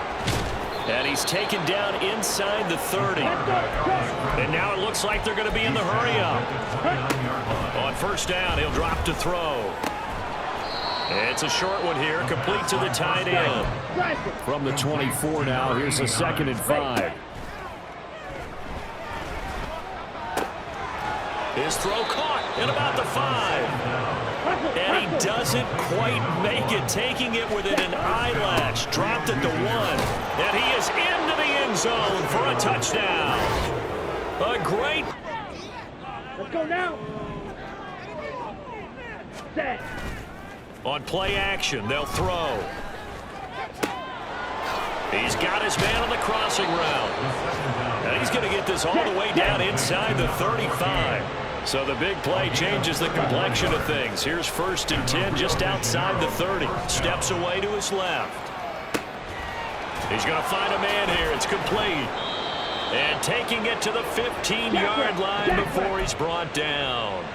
And he's taken down inside the 30. And now it looks like they're going to be in the hurry-up. On 1st down, he'll drop to throw. It's a short one here, complete to the tight end. From the 24 now, here's a 2nd and 5. His throw caught at about the 5. And he doesn't quite make it, taking it within an eyelash. Dropped at the 1. And he is into the end zone for a touchdown. A great. Let's go now. Set. On play action, they'll throw. He's got his man on the crossing route. And he's going to get this all the way down inside the 35. So the big play changes the complexion of things. Here's 1st and 10 just outside the 30. Steps away to his left. He's going to find a man here. It's complete. And taking it to the 15-yard line before he's brought down.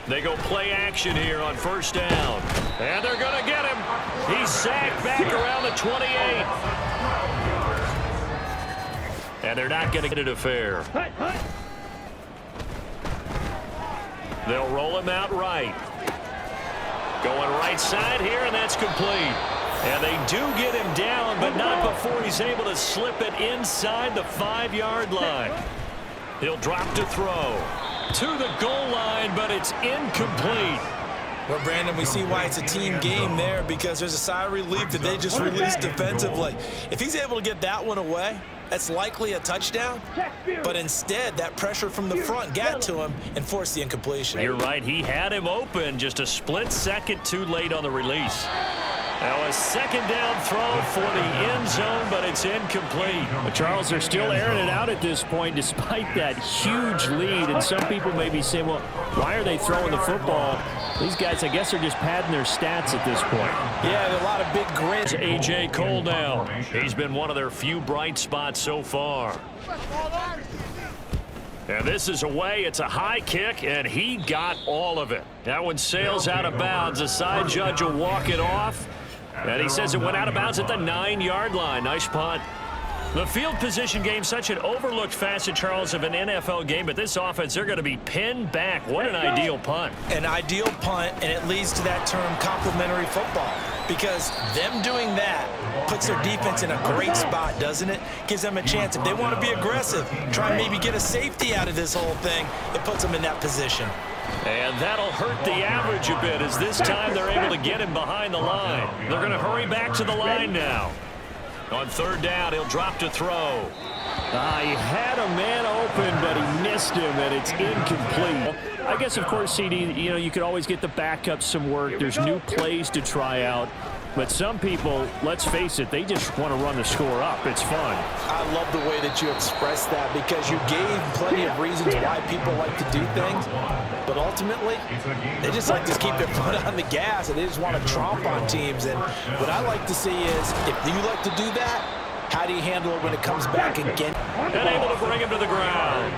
They go play action here on 1st down. And they're going to get him. He's sacked back around the 28. And they're not going to get it fair. They'll roll him out right. Going right side here, and that's complete. And they do get him down, but not before he's able to slip it inside the 5-yard line. He'll drop to throw. To the goal line, but it's incomplete. Well, Brandon, we see why it's a team game there, because there's a sigh of relief that they just released defensively. If he's able to get that one away, that's likely a touchdown. But instead, that pressure from the front got to him and forced the incompletion. You're right. He had him open, just a split second too late on the release. Now a 2nd down throw for the end zone, but it's incomplete. But Charles, they're still airing it out at this point despite that huge lead. And some people may be saying, well, why are they throwing the football? These guys, I guess, are just padding their stats at this point. Yeah, there are a lot of big grins. A.J. Cole now. He's been one of their few bright spots so far. And this is away. It's a high kick, and he got all of it. That one sails out of bounds. The side judge will walk it off. And he says it went out of bounds at the 9-yard line. Nice punt. The field position game, such an overlooked facet, Charles, of an NFL game, but this offense, they're going to be pinned back. What an ideal punt. An ideal punt, and it leads to that term complementary football, because them doing that puts their defense in a great spot, doesn't it? Gives them a chance. If they want to be aggressive, try and maybe get a safety out of this whole thing, it puts them in that position. And that'll hurt the average a bit, as this time they're able to get him behind the line. They're going to hurry back to the line now. On third down, he'll drop to throw. He had a man open, but he missed him, and it's incomplete. I guess, of course, CD, you could always get the backup some work. There's new plays to try out. But some people, let's face it, they just want to run the score up. It's fun. I love the way that you expressed that, because you gave plenty of reasons why people like to do things. But ultimately, they just like to keep their foot on the gas, and they just want to tromp on teams. And what I like to see is, if you like to do that, how do you handle it when it comes back again? And able to bring him to the ground.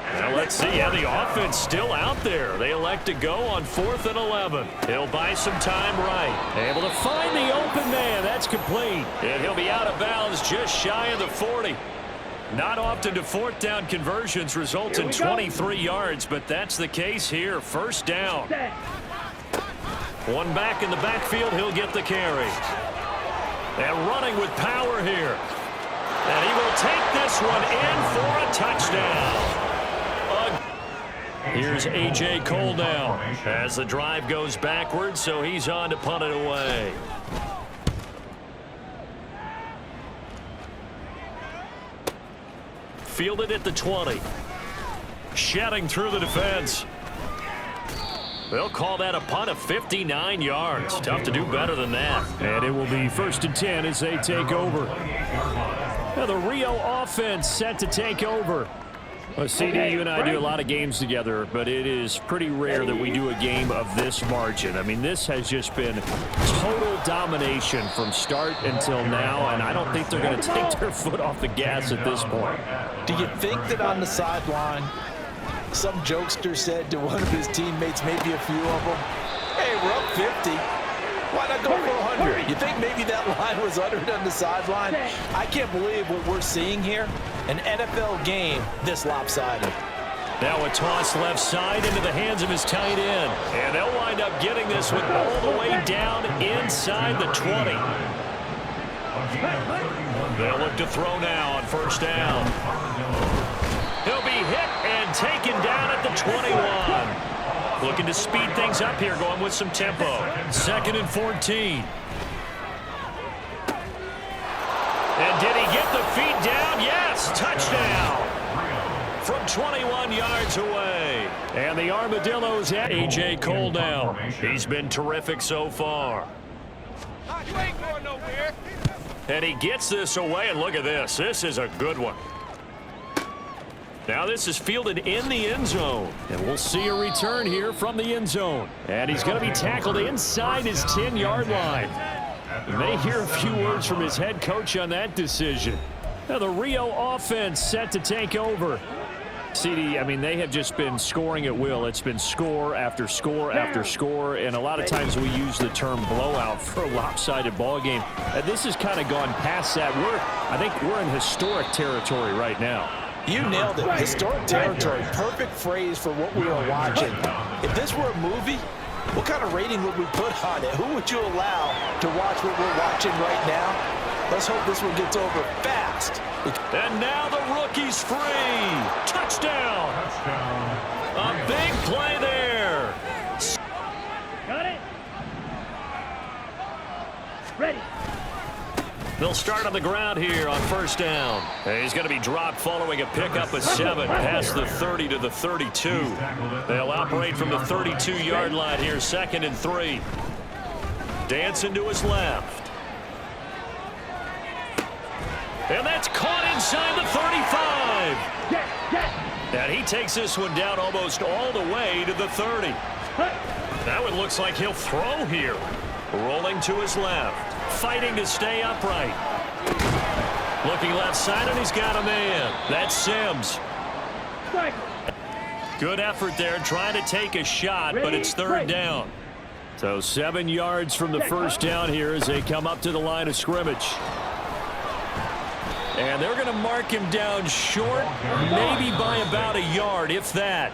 Now let's see how the offense still out there. They elect to go on 4th and 11. He'll buy some time right. Able to find the open man. That's complete. And he'll be out of bounds just shy of the 40. Not often do 4th down conversions result in 23 yards, but that's the case here. First down. One back in the backfield. He'll get the carry. And running with power here. And he will take this one in for a touchdown. Here's A.J. Cole now as the drive goes backwards, so he's on to punt it away. Fielded at the 20. Shedding through the defense. They'll call that a punt of 59 yards. Tough to do better than that. And it will be 1st and 10 as they take over. Now the Rio offense set to take over. Well, CD, you and I do a lot of games together, but it is pretty rare that we do a game of this margin. I mean, this has just been total domination from start until now, and I don't think they're going to take their foot off the gas at this point. Do you think that on the sideline, some jokester said to one of his teammates, maybe a few of them, hey, we're up 50. Why not go for 100? You think maybe that line was uttered on the sideline? I can't believe what we're seeing here. An NFL game this lopsided. Now a toss left side into the hands of his tight end. And they'll wind up getting this one all the way down inside the 20. They'll look to throw now on 1st down. He'll be hit and taken down at the 21. Looking to speed things up here, going with some tempo. 2nd and 14. And did he get the feet down? Yes, touchdown. From 21 yards away. And the Armadillos at A.J. Cole now. He's been terrific so far. You ain't going nowhere. And he gets this away, and look at this. This is a good one. Now this is fielded in the end zone. And we'll see a return here from the end zone. And he's going to be tackled inside his 10-yard line. You may hear a few words from his head coach on that decision. Now the Rio offense set to take over. CD, I mean, they have just been scoring at will. It's been score after score after score, and a lot of times we use the term blowout for a lopsided ball game. This has kind of gone past that. I think we're in historic territory right now. You nailed it. Historic territory. Perfect phrase for what we are watching. If this were a movie, what kind of rating would we put on it? Who would you allow to watch what we're watching right now? Let's hope this one gets over fast. And now the rookie's free. Touchdown. A big play there. Got it. Ready. They'll start on the ground here on 1st down. And he's going to be dropped following a pickup of 7 past the 30 to the 32. They'll operate from the 32-yard line here, 2nd and 3. Dancing to his left. And that's caught inside the 35. And he takes this one down almost all the way to the 30. That one looks like he'll throw here. Rolling to his left. Fighting to stay upright. Looking left side, and he's got a man. That's Sims. Good effort there, trying to take a shot, but it's third down. So 7 yards from the first down here as they come up to the line of scrimmage. And they're going to mark him down short, maybe by about a yard, if that.